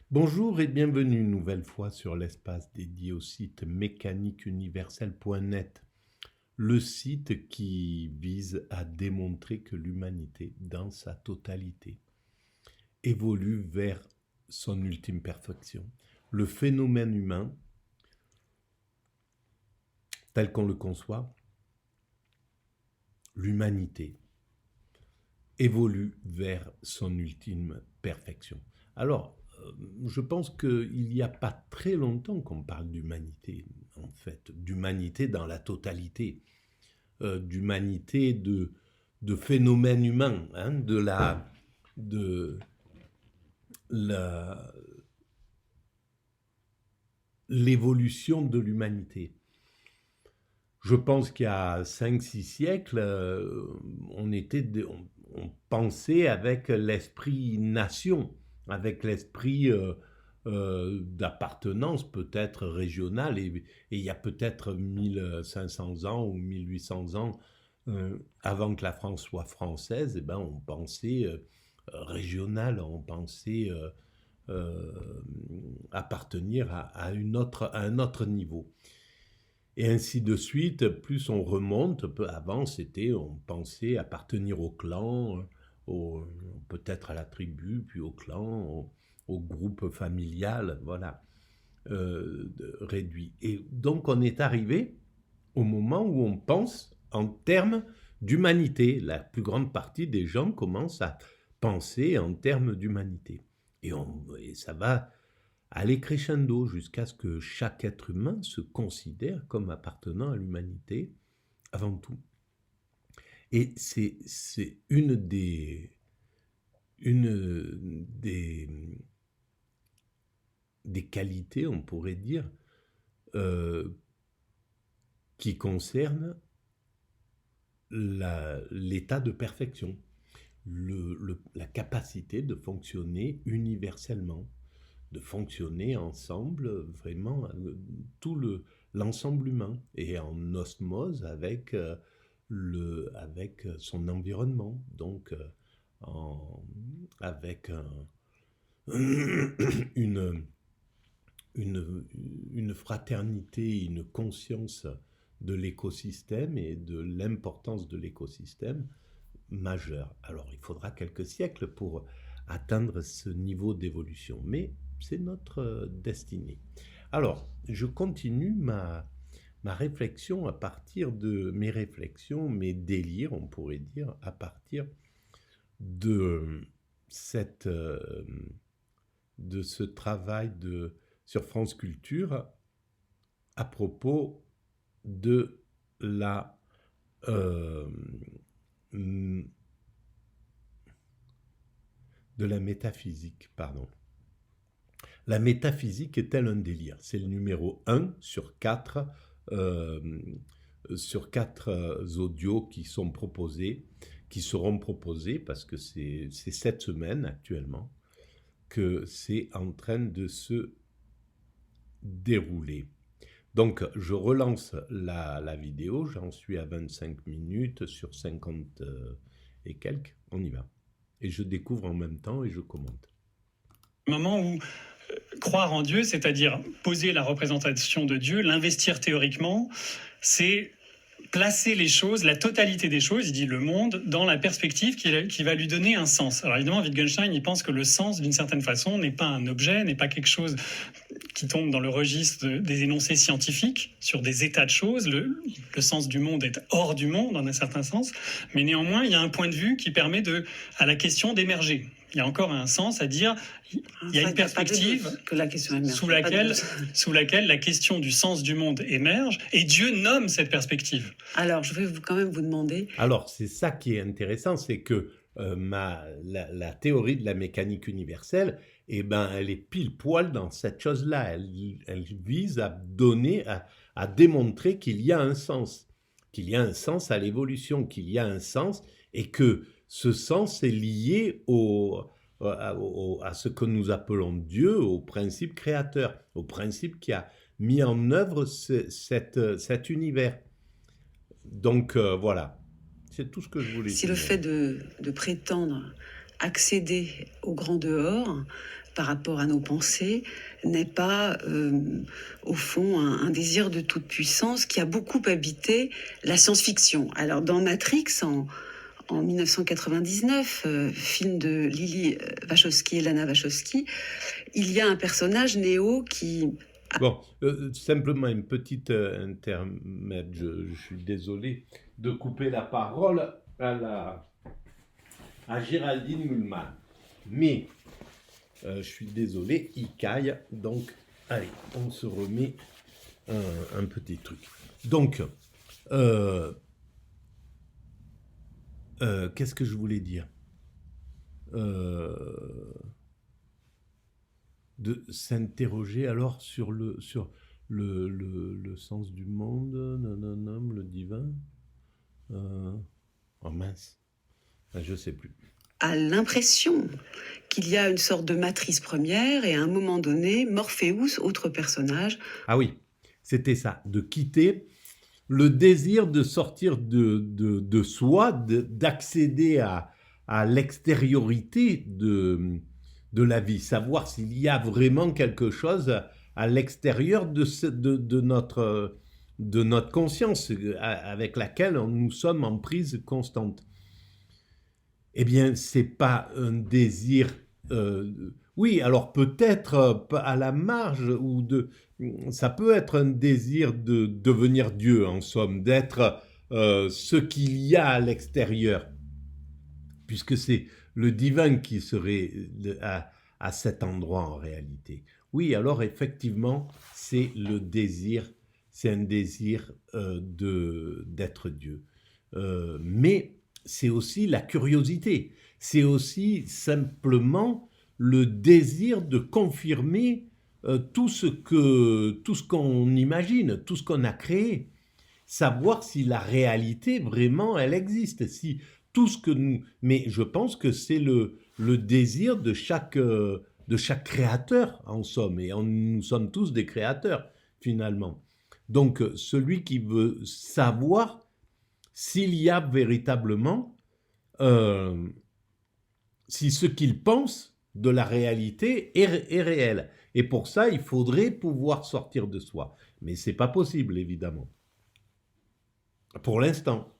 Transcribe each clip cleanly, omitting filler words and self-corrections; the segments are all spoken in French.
Bonjour et bienvenue une nouvelle fois sur l'espace dédié au site mécaniqueuniverselle.net, le site qui vise à démontrer que l'humanité, dans sa totalité, évolue vers son ultime perfection. Le phénomène humain, tel qu'on le conçoit, l'humanité, évolue vers son ultime perfection. Alors, je pense qu'il n'y a pas très longtemps qu'on parle d'humanité, en fait, d'humanité dans la totalité, d'humanité de phénomènes humains, hein, de la, l'évolution de l'humanité. Je pense qu'il y a 5-6 siècles, on pensait avec l'esprit nation, avec l'esprit d'appartenance peut-être régionale, et il y a peut-être 1500 ans ou 1800 ans, avant que la France soit française, eh ben, on pensait régional, on pensait euh, appartenir à un autre niveau. Et ainsi de suite, plus on remonte, avant on pensait appartenir au clan, peut-être à la tribu, puis au clan, au groupe familial, voilà, réduit. Et donc on est arrivé au moment où on pense en termes d'humanité. La plus grande partie des gens commencent à penser en termes d'humanité. Et ça va aller crescendo jusqu'à ce que chaque être humain se considère comme appartenant à l'humanité avant tout. Et c'est une des qualités, on pourrait dire, euh, qui concerne l'état de perfection, la capacité de fonctionner universellement, de fonctionner ensemble, vraiment, l'ensemble humain, et en osmose avec son environnement, donc avec une, une fraternité, une conscience de l'écosystème et de l'importance de l'écosystème majeure. Alors il faudra quelques siècles pour atteindre ce niveau d'évolution, mais c'est notre destinée. Alors, je continue ma réflexion à partir de mes réflexions, mes délires, on pourrait dire, à partir de, cette, de ce travail sur France Culture à propos de la euh, de la métaphysique, pardon. La métaphysique est-elle un délire? C'est le numéro 1 euh, sur 4 audios qui seront proposés, parce que c'est cette semaine actuellement que c'est en train de se dérouler. Donc, je relance la vidéo, j'en suis à 25 minutes sur 50 et quelques, on y va. Et je découvre en même temps et je commente. Moment où croire en Dieu, c'est-à-dire poser la représentation de Dieu, l'investir théoriquement, c'est placer les choses, la totalité des choses, il dit le monde, dans la perspective qui va lui donner un sens. Alors évidemment, Wittgenstein, il pense que le sens, d'une certaine façon, n'est pas un objet, n'est pas quelque chose qui tombe dans le registre des énoncés scientifiques sur des états de choses. Le sens du monde est hors du monde, en un certain sens, mais néanmoins, il y a un point de vue qui permet à la question d'émerger. Il y a encore un sens à dire, il y a une perspective que la question sous laquelle la question du sens du monde émerge, et Dieu nomme cette perspective. Alors, je vais quand même vous demander... Alors, c'est ça qui est intéressant, c'est que la théorie de la mécanique universelle, eh ben, elle est pile poil dans cette chose-là. Elle vise à à démontrer qu'il y a un sens à l'évolution, qu'il y a un sens, et que ce sens est lié à ce que nous appelons Dieu, au principe créateur, au principe qui a mis en œuvre cet univers. Donc voilà, c'est tout ce que je voulais dire. Si le fait de prétendre accéder au grand dehors par rapport à nos pensées n'est pas, au fond, un désir de toute puissance qui a beaucoup habité la science-fiction. Alors, dans Matrix, en 1999, film de Lily Wachowski et Lana Wachowski, il y a un personnage, Neo, qui... Bon, simplement une petite intermède. Je suis désolé de couper la parole à Géraldine Mulman. Mais, je suis désolé, il caille. Donc, allez, on se remet un petit truc. Donc, qu'est-ce que je voulais dire de s'interroger alors sur le sens du monde, le divin. Oh mince, je sais plus. A l'impression qu'il y a une sorte de matrice première et à un moment donné, Morpheus, autre personnage... Ah oui, c'était ça, de quitter le désir de sortir de soi, d'accéder à l'extériorité de la vie, savoir s'il y a vraiment quelque chose à l'extérieur de notre conscience avec laquelle nous sommes en prise constante. Eh bien, c'est pas un désir... oui, alors peut-être à la marge, ça peut être un désir de devenir Dieu, en somme, d'être ce qu'il y a à l'extérieur, puisque c'est le divin qui serait à cet endroit en réalité. Oui, alors effectivement, c'est le désir, c'est un désir d'être Dieu. Mais c'est aussi la curiosité, c'est aussi simplement le désir de confirmer tout ce qu'on imagine, tout ce qu'on a créé. Savoir si la réalité, vraiment, elle existe, si tout ce que nous... Mais je pense que c'est le désir de chaque créateur, en somme, et nous sommes tous des créateurs, finalement. Donc, celui qui veut savoir s'il y a véritablement, si ce qu'il pense de la réalité est réel. Et pour ça, il faudrait pouvoir sortir de soi. Mais ce n'est pas possible, évidemment. Pour l'instant.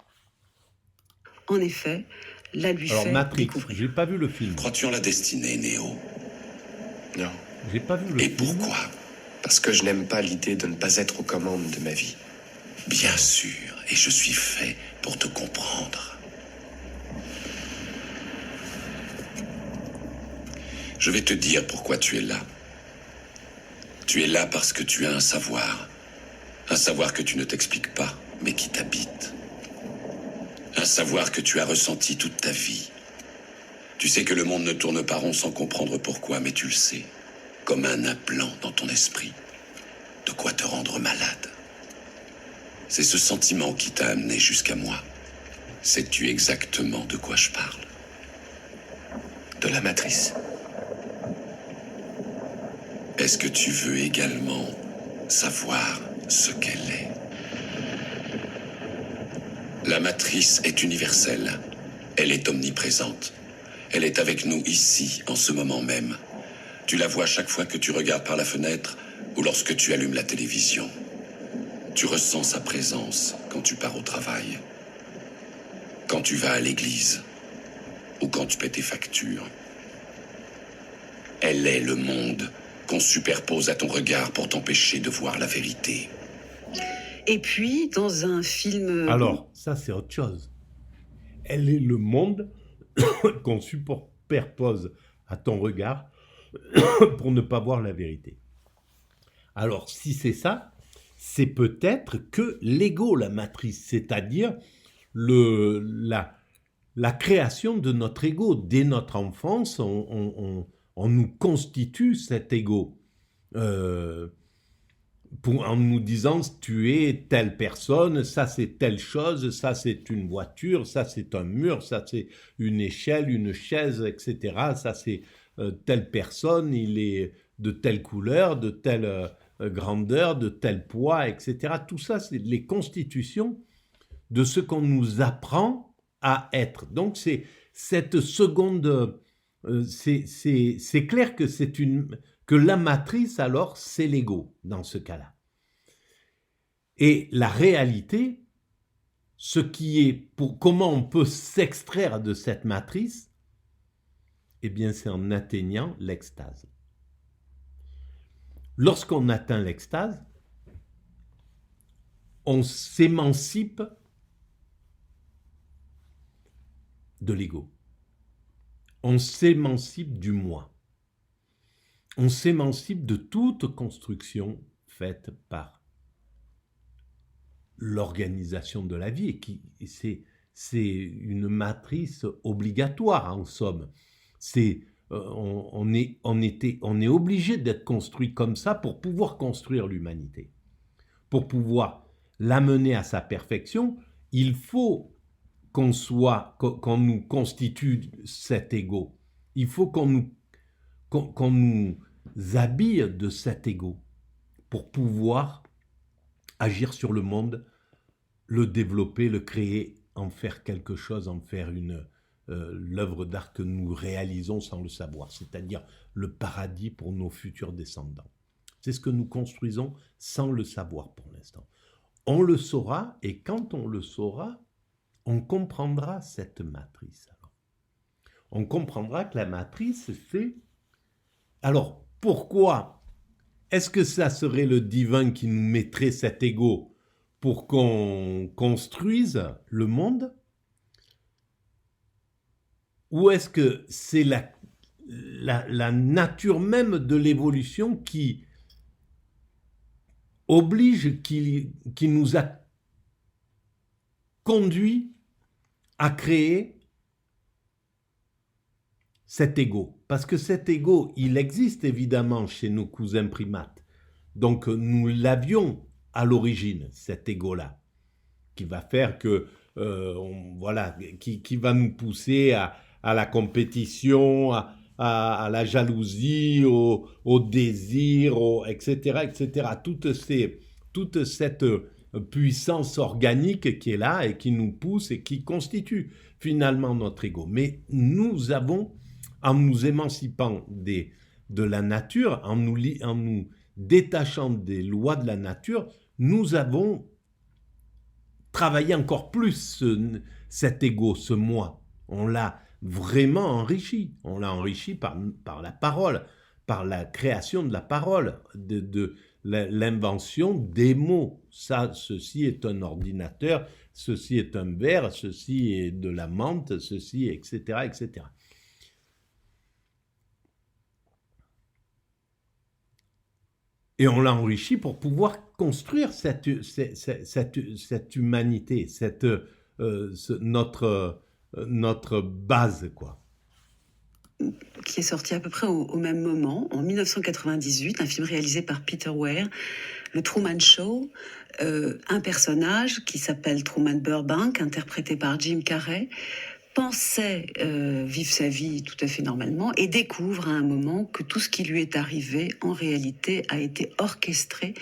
En effet, là lui Alors, fait Matrix, découvrir. j'ai pas vu le film. Crois-tu en la destinée, Néo? Non. J'ai pas vu le Et film. pourquoi? Parce que je n'aime pas l'idée de ne pas être aux commandes de ma vie. Bien sûr, et je suis fait pour te comprendre. Je vais te dire pourquoi tu es là. Tu es là parce que tu as un savoir que tu ne t'expliques pas, mais qui t'habite. Un savoir que tu as ressenti toute ta vie. Tu sais que le monde ne tourne pas rond sans comprendre pourquoi, mais tu le sais, comme un implant dans ton esprit. De quoi te rendre malade. C'est ce sentiment qui t'a amené jusqu'à moi. Sais-tu exactement de quoi je parle? De la matrice. Est-ce que tu veux également savoir ce qu'elle est? La matrice est universelle. Elle est omniprésente. Elle est avec nous ici, en ce moment même. Tu la vois chaque fois que tu regardes par la fenêtre ou lorsque tu allumes la télévision. Tu ressens sa présence quand tu pars au travail, quand tu vas à l'église ou quand tu paies tes factures. Elle est le monde qu'on superpose à ton regard pour t'empêcher de voir la vérité. Et puis, dans un film... Alors, ça c'est autre chose. Elle est le monde qu'on superpose à ton regard pour ne pas voir la vérité. Alors, si c'est ça, c'est peut-être que l'ego, la matrice, c'est-à-dire la création de notre ego. Dès notre enfance, on nous constitue cet ego. En nous disant tu es telle personne, ça c'est telle chose, ça c'est une voiture, ça c'est un mur, ça c'est une échelle, une chaise, etc. Ça c'est telle personne, il est de telle couleur, de telle grandeur, de tel poids, etc. Tout ça c'est les constitutions de ce qu'on nous apprend à être. Donc c'est cette seconde C'est clair que que la matrice, alors, c'est l'ego, dans ce cas-là. Et la réalité, comment on peut s'extraire de cette matrice, eh bien, c'est en atteignant l'extase. Lorsqu'on atteint l'extase, on s'émancipe de l'ego. On s'émancipe du moi. On s'émancipe de toute construction faite par l'organisation de la vie. C'est une matrice obligatoire, en somme. On est obligé d'être construit comme ça pour pouvoir construire l'humanité. Pour pouvoir l'amener à sa perfection, il faut qu'on nous constitue cet ego. Il faut qu'on nous habille de cet ego pour pouvoir agir sur le monde, le développer, le créer, en faire quelque chose, en faire l'œuvre d'art que nous réalisons sans le savoir, c'est-à-dire le paradis pour nos futurs descendants. C'est ce que nous construisons sans le savoir pour l'instant. On le saura, et quand on le saura, on comprendra cette matrice. On comprendra que la matrice, c'est... Alors, pourquoi est-ce que ça serait le divin qui nous mettrait cet ego pour qu'on construise le monde? Ou est-ce que c'est la nature même de l'évolution qui oblige, qui nous a conduit à créer cet ego? Parce que cet ego, il existe évidemment chez nos cousins primates. Donc nous l'avions à l'origine, cet ego-là, qui va faire que, qui va nous pousser à la compétition, à la jalousie, au désir, etc., etc. Toute cette puissance organique qui est là et qui nous pousse et qui constitue finalement notre ego. Mais nous avons, en nous émancipant de la nature, en nous détachant des lois de la nature, nous avons travaillé encore plus cet ego, ce moi. On l'a vraiment enrichi. On l'a enrichi par la parole, par la création de la parole, de l'invention des mots. Ceci est un ordinateur, ceci est un verre, ceci est de la menthe, ceci, etc., etc. Et on l'a enrichi pour pouvoir construire cette humanité, notre base, quoi. Qui est sorti à peu près au même moment, en 1998, un film réalisé par Peter Weir, Le Truman Show, un personnage qui s'appelle Truman Burbank, interprété par Jim Carrey, pensait vivre sa vie tout à fait normalement et découvre à un moment que tout ce qui lui est arrivé, en réalité, a été orchestré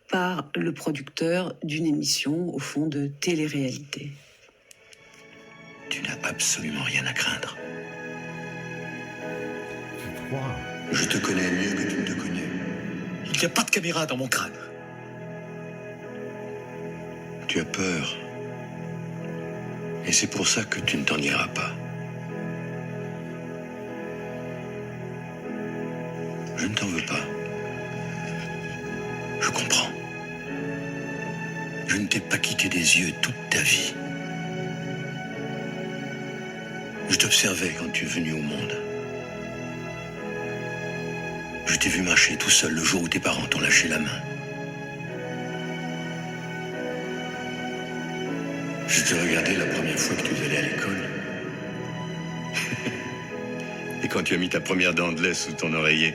par le producteur d'une émission, au fond, de télé-réalité. Tu n'as absolument rien à craindre. Tu crois? Je te connais mieux que tu ne te connais. Il n'y a pas de caméra dans mon crâne. Tu as peur. Et c'est pour ça que tu ne t'en iras pas. Je ne t'en veux pas. Je comprends. Je ne t'ai pas quitté des yeux toute ta vie. Je t'observais quand tu es venu au monde. Je t'ai vu marcher tout seul le jour où tes parents t'ont lâché la main. Je te regardais la première fois que tu es allé à l'école. Et quand tu as mis ta première dent de lait sous ton oreiller.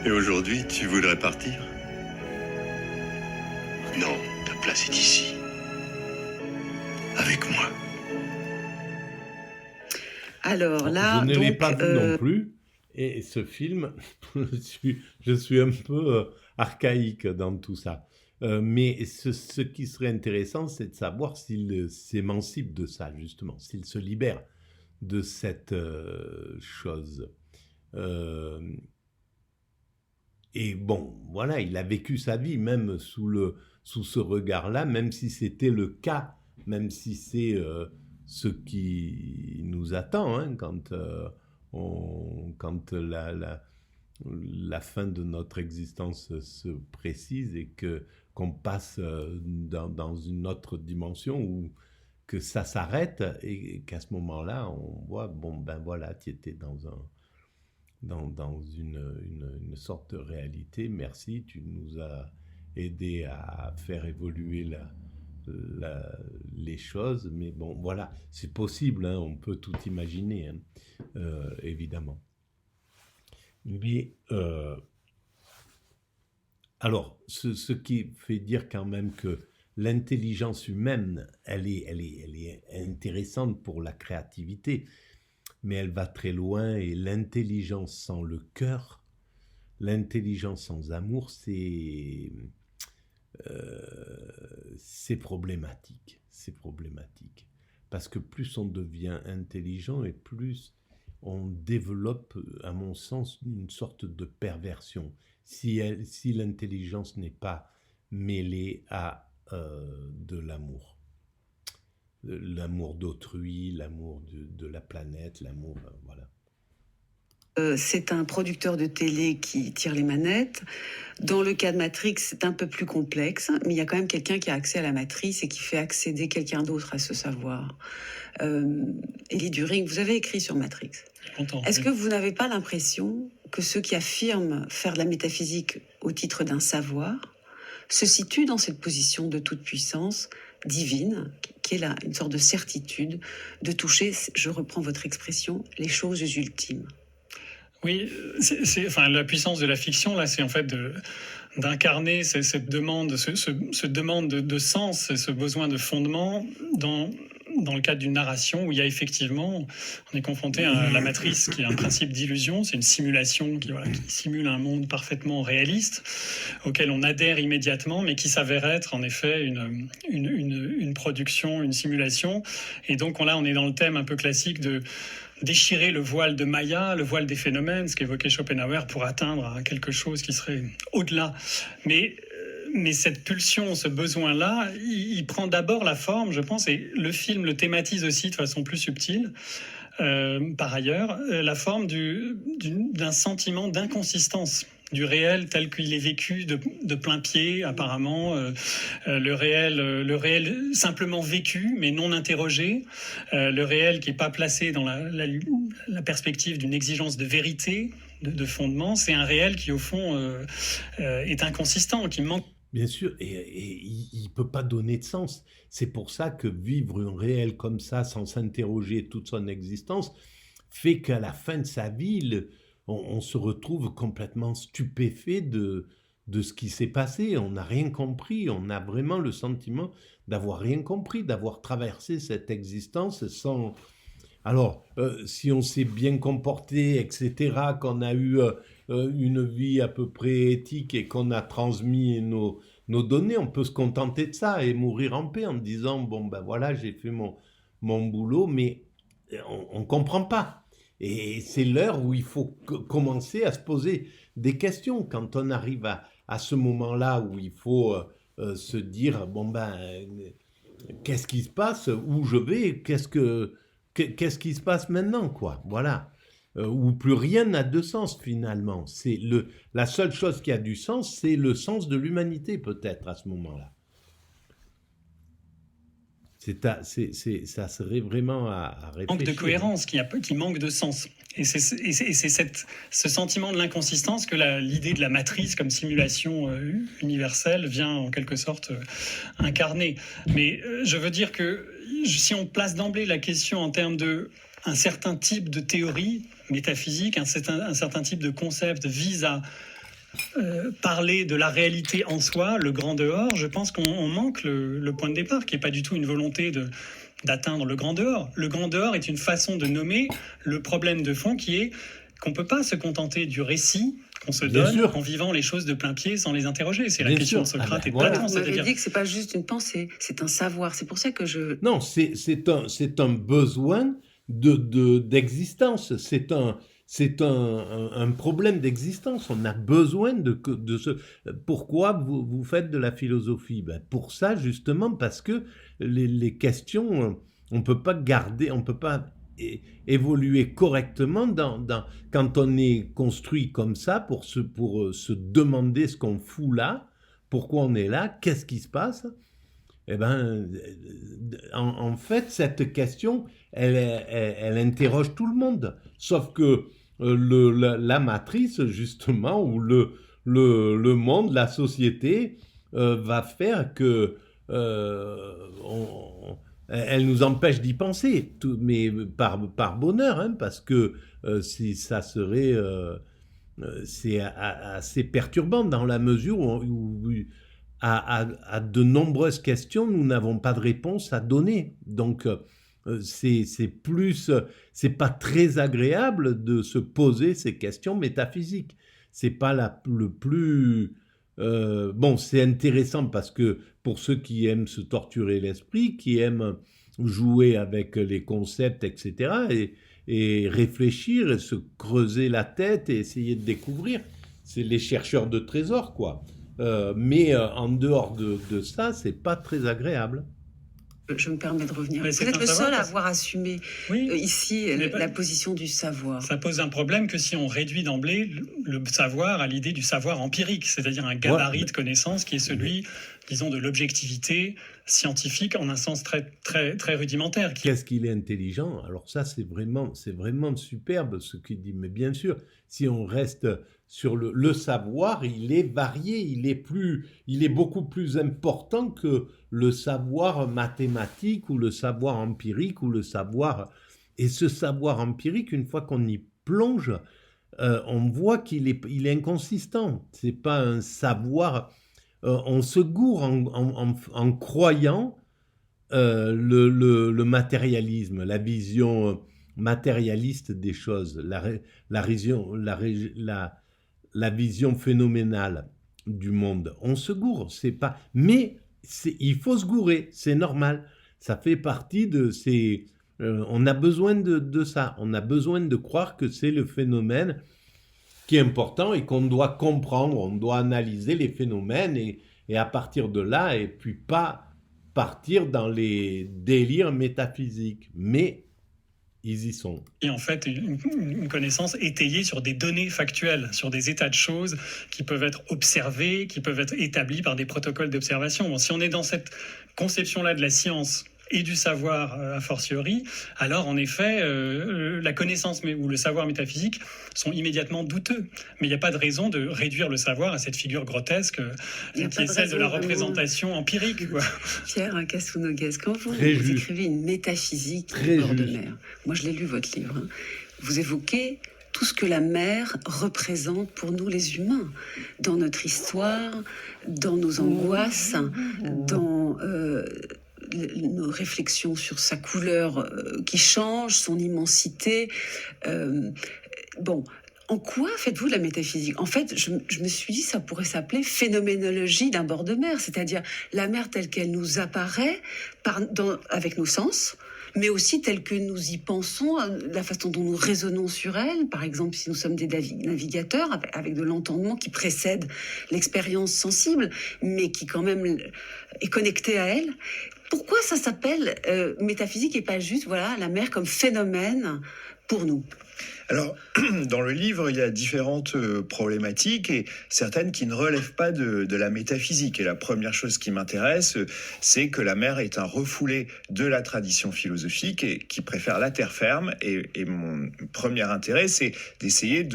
Et aujourd'hui, tu voudrais partir? Non, ta place est ici. Avec moi. Alors là, je ne l'ai pas vu non donc, plus. Et ce film, je suis un peu archaïque dans tout ça. Mais ce qui serait intéressant, c'est de savoir s'il s'émancipe de ça, justement, s'il se libère de cette chose. Et bon, voilà, il a vécu sa vie, même sous ce regard-là, même si c'était le cas, même si c'est ce qui nous attend, hein, quand la fin de notre existence se précise et qu'on passe dans une autre dimension où que ça s'arrête et qu'à ce moment-là, on voit, bon, ben voilà, tu étais dans une sorte de réalité, merci, tu nous as aidé à faire évoluer les choses, mais bon, voilà, c'est possible, hein, on peut tout imaginer, hein, évidemment. Mais, alors, ce qui fait dire quand même que l'intelligence humaine, elle est intéressante pour la créativité, mais elle va très loin, et l'intelligence sans le cœur, l'intelligence sans amour, c'est problématique. C'est problématique. Parce que plus on devient intelligent et plus on développe, à mon sens, une sorte de perversion. Si l'intelligence n'est pas mêlée à de l'amour. L'amour d'autrui, l'amour de la planète, l'amour, voilà. C'est un producteur de télé qui tire les manettes. Dans le cas de Matrix, c'est un peu plus complexe, mais il y a quand même quelqu'un qui a accès à la matrice et qui fait accéder quelqu'un d'autre à ce savoir. Élie During, vous avez écrit sur Matrix. Est-ce que vous n'avez pas l'impression que ceux qui affirment faire de la métaphysique au titre d'un savoir se situent dans cette position de toute puissance divine, qui est là, une sorte de certitude de toucher, je reprends votre expression, les choses ultimes? Oui, enfin, la puissance de la fiction, là, c'est en fait d'incarner cette demande, ce demande de sens, ce besoin de fondement dans le cadre d'une narration où il y a effectivement, on est confronté à la matrice qui est un principe d'illusion, c'est une simulation qui simule un monde parfaitement réaliste auquel on adhère immédiatement, mais qui s'avère être en effet une production, une simulation. Et donc là, on est dans le thème un peu classique de déchirer le voile de Maya, le voile des phénomènes, ce qu'évoquait Schopenhauer, pour atteindre à quelque chose qui serait au-delà. Mais cette pulsion, ce besoin-là, il prend d'abord la forme, je pense, et le film le thématise aussi de façon plus subtile, par ailleurs, la forme d'un sentiment d'inconsistance du réel tel qu'il est vécu de plein pied, apparemment, le réel simplement vécu, mais non interrogé, le réel qui n'est pas placé dans la perspective d'une exigence de vérité, de fondement. C'est un réel qui, au fond, est inconsistant, qui manque. Bien sûr, et il ne peut pas donner de sens. C'est pour ça que vivre un réel comme ça, sans s'interroger toute son existence, fait qu'à la fin de sa vie, on se retrouve complètement stupéfait de ce qui s'est passé. On n'a rien compris, on a vraiment le sentiment d'avoir rien compris, d'avoir traversé cette existence sans... Alors, si on s'est bien comporté, etc., qu'on a eu une vie à peu près éthique et qu'on a transmis nos données, on peut se contenter de ça et mourir en paix en disant, bon ben voilà, j'ai fait mon boulot, mais on ne comprend pas. Et c'est l'heure où il faut commencer à se poser des questions. Quand on arrive à ce moment-là où il faut se dire, bon ben, qu'est-ce qui se passe, où je vais, qu'est-ce qui se passe maintenant, quoi, voilà. Où plus rien n'a de sens, finalement. La seule chose qui a du sens, c'est le sens de l'humanité, peut-être, à ce moment-là. Ça serait vraiment à réfléchir. Manque de cohérence, qui manque de sens. Et c'est ce sentiment de l'inconsistance que l'idée de la matrice comme simulation universelle vient en quelque sorte incarner. Mais je veux dire que si on place d'emblée la question en termes d'un certain type de théorie métaphysique, un certain type de concept vise à parler de la réalité en soi, le grand dehors, je pense qu'on manque le point de départ, qui n'est pas du tout une volonté d'atteindre le grand dehors. Le grand dehors est une façon de nommer le problème de fond qui est qu'on ne peut pas se contenter du récit qu'on se Bien donne sûr. en vivant les choses de plein pied sans les interroger. C'est la Bien question sûr. de Socrate Ah ben et de voilà. Platon. Vous m'avez C'est-à-dire, dit que c'est pas juste une pensée, c'est un savoir. C'est pour ça que je... Non, c'est un besoin d'existence. C'est un problème d'existence. On a besoin de ce. Pourquoi vous faites de la philosophie? Ben pour ça, justement, parce que les questions, on peut pas garder, on peut pas évoluer correctement quand on est construit comme ça pour se demander ce qu'on fout là, pourquoi on est là, qu'est-ce qui se passe. Eh ben, en fait, cette question, elle interroge tout le monde. Sauf que la matrice, justement, ou le monde, la société, va faire que elle nous empêche d'y penser, mais par bonheur, hein, parce que si ça serait... c'est assez perturbant dans la mesure où à de nombreuses questions, nous n'avons pas de réponse à donner. Donc, c'est pas très agréable de se poser ces questions métaphysiques. C'est pas le plus... bon, c'est intéressant parce que pour ceux qui aiment se torturer l'esprit, qui aiment jouer avec les concepts, etc., et réfléchir, et se creuser la tête et essayer de découvrir, c'est les chercheurs de trésors, quoi. Mais en dehors de ça, c'est pas très agréable. Je me permets de revenir. Mais Vous c'est êtes un le savoir, seul à parce- avoir assumé oui, ici Mais la position du savoir. ça pose un problème que si on réduit d'emblée le savoir à l'idée du savoir empirique, c'est-à-dire un gabarit de connaissances qui est celui, disons, de l'objectivité scientifique en un sens très, très, très rudimentaire. Qu'est-ce qu'il est intelligent? Alors ça, c'est vraiment superbe ce qu'il dit. Mais bien sûr, si on reste sur le savoir, il est varié, il est beaucoup plus important que le savoir mathématique ou le savoir empirique ou le savoir... Et ce savoir empirique, une fois qu'on y plonge, on voit qu'il est inconsistant. C'est pas un savoir... on se gourre en croyant le matérialisme, la vision matérialiste des choses, la vision phénoménale du monde. On se gourre, c'est pas... Mais il faut se gourer, c'est normal. Ça fait partie de ces... on a besoin de ça. On a besoin de croire que c'est le phénomène qui est important et qu'on doit comprendre. On doit analyser les phénomènes et à partir de là, et puis pas partir dans les délires métaphysiques. Mais ils y sont. Et en fait, une connaissance étayée sur des données factuelles, sur des états de choses qui peuvent être observés, qui peuvent être établis par des protocoles d'observation. Bon, si on est dans cette conception-là de la science et du savoir a fortiori, alors en effet, la connaissance ou le savoir métaphysique sont immédiatement douteux. Mais il n'y a pas de raison de réduire le savoir à cette figure grotesque qui est celle de la représentation empirique, quoi. Pierre Casounogues, quand vous Très juste. écrivez une métaphysique Très du bord de juste. mer, moi je l'ai lu votre livre, hein, vous évoquez tout ce que la mer représente pour nous les humains, dans notre histoire, dans nos angoisses, dans nos réflexions sur sa couleur qui change, son immensité. Bon, en quoi faites-vous de la métaphysique? En fait, je me suis dit, ça pourrait s'appeler phénoménologie d'un bord de mer, c'est-à-dire la mer telle qu'elle nous apparaît avec nos sens, mais aussi telle que nous y pensons, la façon dont nous raisonnons sur elle. Par exemple, si nous sommes des navigateurs, avec de l'entendement qui précède l'expérience sensible, mais qui quand même est connectée à elle. Pourquoi ça s'appelle métaphysique et pas juste la mer comme phénomène pour nous? Alors, dans le livre, il y a différentes problématiques et certaines qui ne relèvent pas de la métaphysique. Et la première chose qui m'intéresse, c'est que la mer est un refoulé de la tradition philosophique et qui préfère la terre ferme. Et mon premier intérêt, c'est d'essayer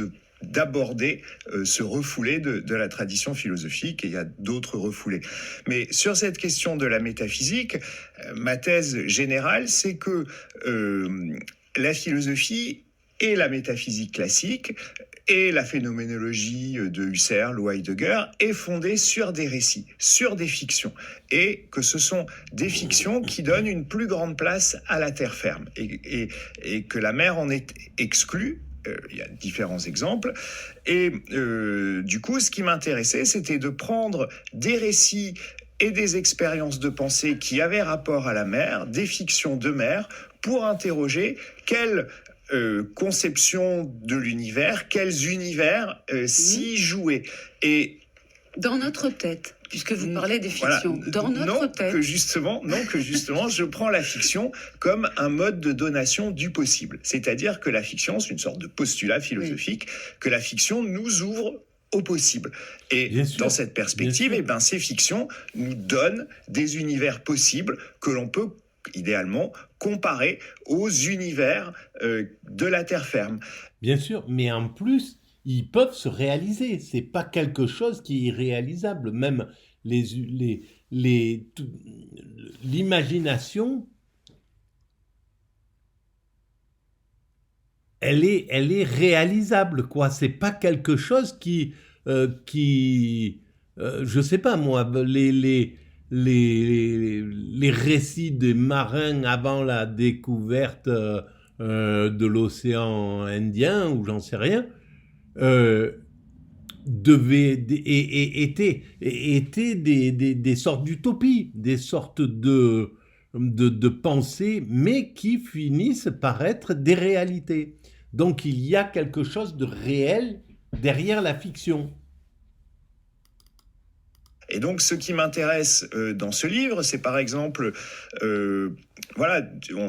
d'aborder ce refoulé de la tradition philosophique, et il y a d'autres refoulés. Mais sur cette question de la métaphysique, ma thèse générale, c'est que la philosophie et la métaphysique classique et la phénoménologie de Husserl ou Heidegger est fondée sur des récits, sur des fictions, et que ce sont des fictions qui donnent une plus grande place à la terre ferme, et que la mer en est exclue il y a différents exemples. Et du coup, ce qui m'intéressait, c'était de prendre des récits et des expériences de pensée qui avaient rapport à la mer, des fictions de mer, pour interroger quelle conception de l'univers, quels univers s'y jouaient. Et dans notre tête, puisque vous parlez des fictions, dans notre tête. Que justement, je prends la fiction comme un mode de donation du possible. C'est-à-dire que la fiction, c'est une sorte de postulat philosophique, que la fiction nous ouvre au possible. Et dans cette perspective, ces fictions nous donnent des univers possibles que l'on peut idéalement comparer aux univers de la terre ferme. Bien sûr, mais en plus, ils peuvent se réaliser. C'est pas quelque chose qui est irréalisable. Même l'imagination, elle est réalisable, quoi. C'est pas quelque chose qui je sais pas moi, les récits des marins avant la découverte de l'océan Indien, ou j'en sais rien, étaient des sortes d'utopies, des sortes de pensées, mais qui finissent par être des réalités. Donc il y a quelque chose de réel derrière la fiction. Et donc, ce qui m'intéresse dans ce livre, c'est par exemple,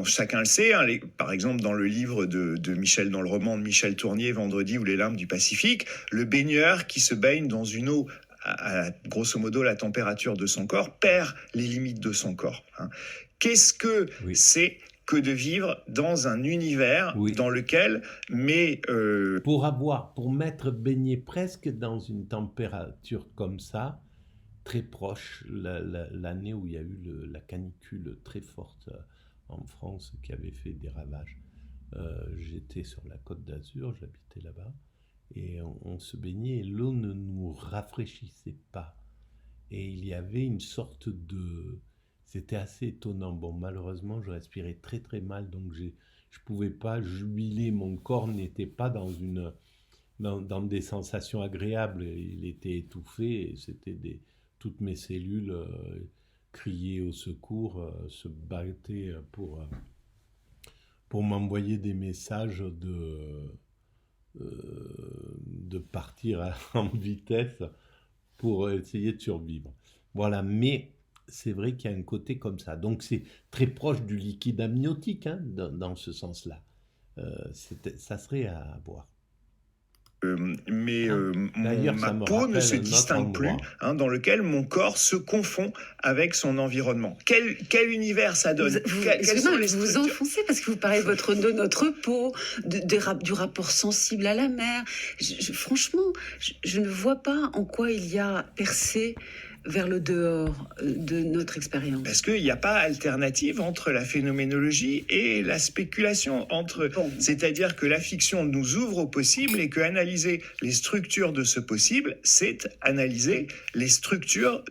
chacun le sait, hein, par exemple dans le livre dans le roman de Michel Tournier, Vendredi ou les limbes du Pacifique, le baigneur qui se baigne dans une eau à grosso modo la température de son corps perd les limites de son corps. Hein. Qu'est-ce que c'est que de vivre dans un univers dans lequel pour m'être baigné presque dans une température comme ça, très proche, l'année où il y a eu la canicule très forte en France qui avait fait des ravages. J'étais sur la Côte d'Azur, j'habitais là-bas, et on se baignait et l'eau ne nous rafraîchissait pas. Et il y avait une sorte de... C'était assez étonnant. Bon, malheureusement, je respirais très très mal, donc je pouvais pas jubiler. Mon corps n'était pas dans des sensations agréables. Il était étouffé et toutes mes cellules criaient au secours, se battaient pour m'envoyer des messages de partir en vitesse pour essayer de survivre. Voilà, mais c'est vrai qu'il y a un côté comme ça. Donc c'est très proche du liquide amniotique, hein, dans ce sens-là. Ça serait à boire. Ma peau ne se distingue plus, hein, dans lequel mon corps se confond avec son environnement. Quel univers ça donne? Vous vous enfoncez parce que vous parlez de notre peau, du rapport sensible à la mer. Franchement, je ne vois pas en quoi il y a percé vers le dehors de notre expérience. Parce qu'il n'y a pas alternative entre la phénoménologie et la spéculation. C'est-à-dire que la fiction nous ouvre au possible et qu'analyser les structures de ce possible, c'est analyser les structures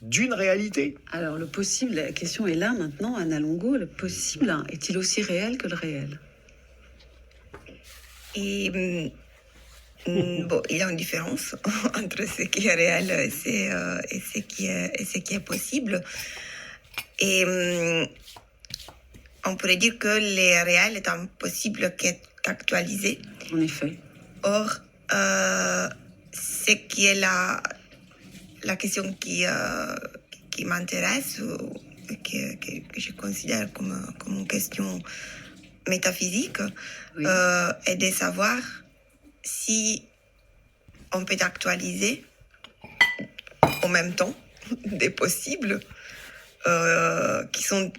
d'une réalité. Alors le possible, la question est là maintenant, Anna Longo, le possible est-il aussi réel que le réel? Bon, il y a une différence entre ce qui est réel et ce qui est possible. Et on pourrait dire que le réel est impossible qu'est actualisé. En effet. Or, ce qui est la question qui m'intéresse, que je considère comme une question métaphysique, est de savoir si on peut actualiser en même temps des possibles qui sont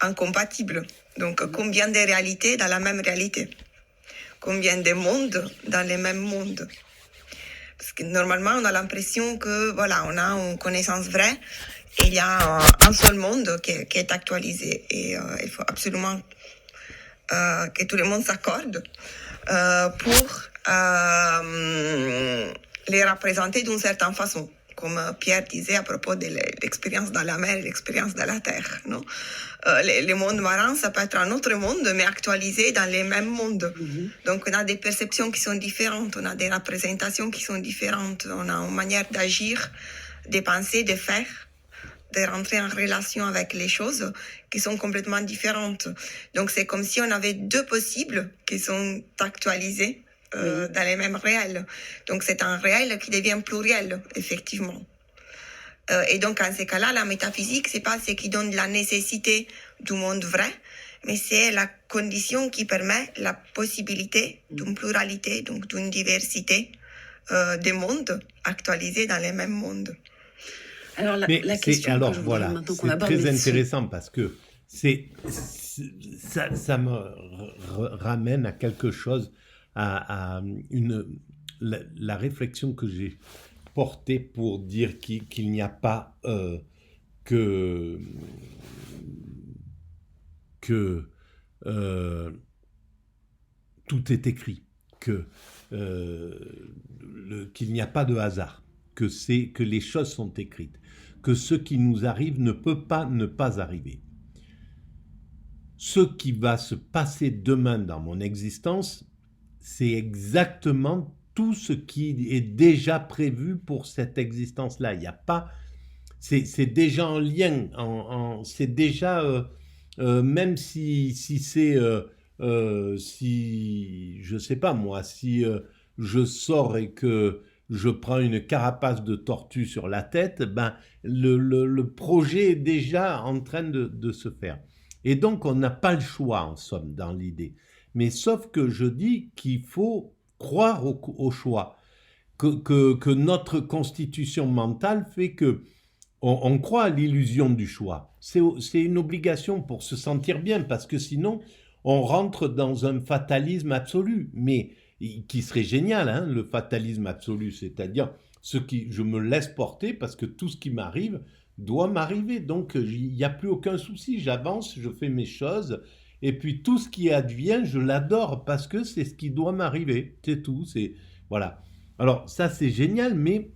incompatibles. Donc, combien de réalités dans la même réalité? Combien de mondes dans les mêmes mondes? Parce que normalement, on a l'impression que, voilà, on a une connaissance vraie et il y a un seul monde qui est actualisé. Et il faut absolument que tout le monde s'accorde pour les représenter d'une certaine façon, comme Pierre disait à propos de l'expérience dans la mer et l'expérience dans la terre. Non, les mondes marins, ça peut être un autre monde, mais actualisé dans les mêmes mondes. Donc on a des perceptions qui sont différentes, on a des représentations qui sont différentes, on a une manière d'agir, de penser, de faire, de rentrer en relation avec les choses qui sont complètement différentes. Donc c'est comme si on avait deux possibles qui sont actualisés dans les mêmes réels. Donc c'est un réel qui devient pluriel, effectivement. Et donc en ces cas-là, la métaphysique, c'est pas ce qui donne la nécessité du monde vrai, mais c'est la condition qui permet la possibilité d'une pluralité, donc d'une diversité des mondes actualisés dans les mêmes mondes. Alors la question que je voudrais maintenant qu'on aborde, c'est très intéressant parce que ça me ramène à quelque chose, à la réflexion que j'ai portée pour dire qu'il n'y a pas que tout est écrit, qu'il n'y a pas de hasard, que les choses sont écrites, que ce qui nous arrive ne peut pas ne pas arriver. Ce qui va se passer demain dans mon existence, c'est exactement tout ce qui est déjà prévu pour cette existence-là. Il n'y a pas... C'est déjà en lien, c'est déjà... même si c'est... si... Je sais pas moi, si je sors et que je prends une carapace de tortue sur la tête, ben, le projet est déjà en train de se faire. Et donc, on n'a pas le choix, en somme, dans l'idée. Mais sauf que je dis qu'il faut croire au choix, que notre constitution mentale fait que on croit à l'illusion du choix. C'est une obligation pour se sentir bien, parce que sinon, on rentre dans un fatalisme absolu, mais qui serait génial, hein, le fatalisme absolu, c'est-à-dire je me laisse porter parce que tout ce qui m'arrive doit m'arriver, donc il n'y a plus aucun souci, j'avance, je fais mes choses, et puis tout ce qui advient, je l'adore parce que c'est ce qui doit m'arriver, c'est tout, voilà. Alors ça c'est génial, mais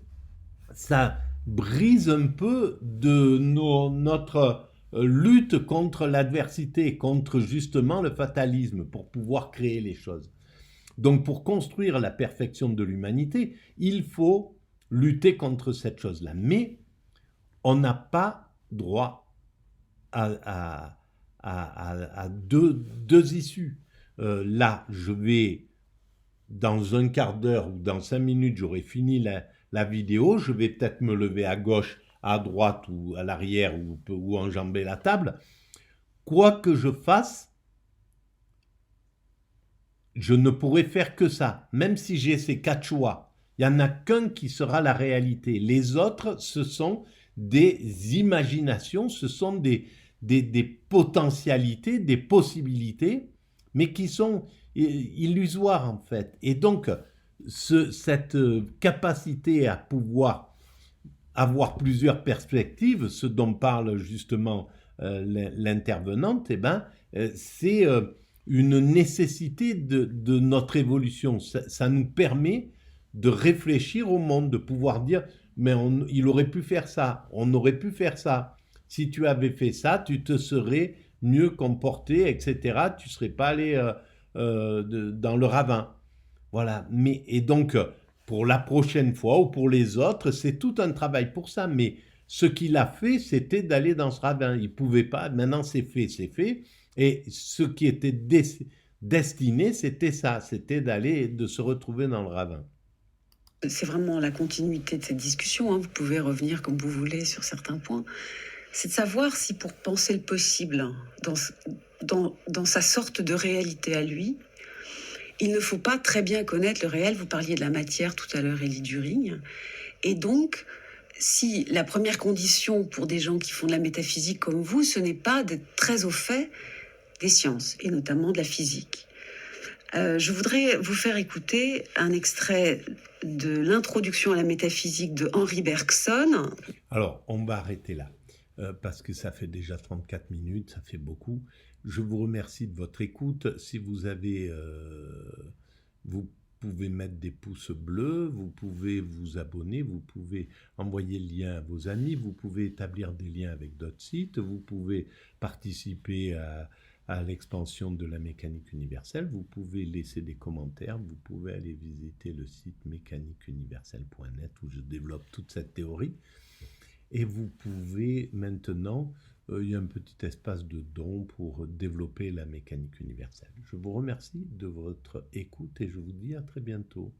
ça brise un peu de notre lutte contre l'adversité, contre justement le fatalisme, pour pouvoir créer les choses. Donc pour construire la perfection de l'humanité, il faut lutter contre cette chose-là. Mais on n'a pas droit à deux issues. Là, je vais, dans un quart d'heure ou dans 5 minutes, j'aurai fini la vidéo, je vais peut-être me lever à gauche, à droite ou à l'arrière ou enjamber la table. Quoi que je fasse, je ne pourrai faire que ça, même si j'ai ces 4 choix. Il n'y en a qu'un qui sera la réalité. Les autres, ce sont des imaginations, ce sont des potentialités, des possibilités, mais qui sont illusoires en fait. Et donc, cette capacité à pouvoir avoir plusieurs perspectives, ce dont parle justement l'intervenante, eh ben, c'est une nécessité de notre évolution. Ça nous permet de réfléchir au monde, de pouvoir dire, mais il aurait pu faire ça, on aurait pu faire ça. Si tu avais fait ça, tu te serais mieux comporté, etc. Tu ne serais pas allé dans le ravin. Voilà. Et donc, pour la prochaine fois ou pour les autres, c'est tout un travail pour ça. Mais ce qu'il a fait, c'était d'aller dans ce ravin. Il ne pouvait pas. Maintenant, c'est fait, c'est fait. Et ce qui était destiné, c'était ça. C'était de se retrouver dans le ravin. C'est vraiment la continuité de cette discussion, hein. Vous pouvez revenir comme vous voulez sur certains points. C'est de savoir si pour penser le possible dans sa sorte de réalité à lui, il ne faut pas très bien connaître le réel. Vous parliez de la matière tout à l'heure, Élie During. Et donc, si la première condition pour des gens qui font de la métaphysique comme vous, ce n'est pas d'être très au fait des sciences, et notamment de la physique. Je voudrais vous faire écouter un extrait de l'introduction à la métaphysique de Henri Bergson. Alors, on va arrêter là, parce que ça fait déjà 34 minutes, ça fait beaucoup. Je vous remercie de votre écoute. Si vous avez... vous pouvez mettre des pouces bleus, vous pouvez vous abonner, vous pouvez envoyer le lien à vos amis, vous pouvez établir des liens avec d'autres sites, vous pouvez participer à l'expansion de la mécanique universelle, vous pouvez laisser des commentaires, vous pouvez aller visiter le site mécaniqueuniverselle.net où je développe toute cette théorie. Et vous pouvez maintenant, il y a un petit espace de dons pour développer la mécanique universelle. Je vous remercie de votre écoute et je vous dis à très bientôt.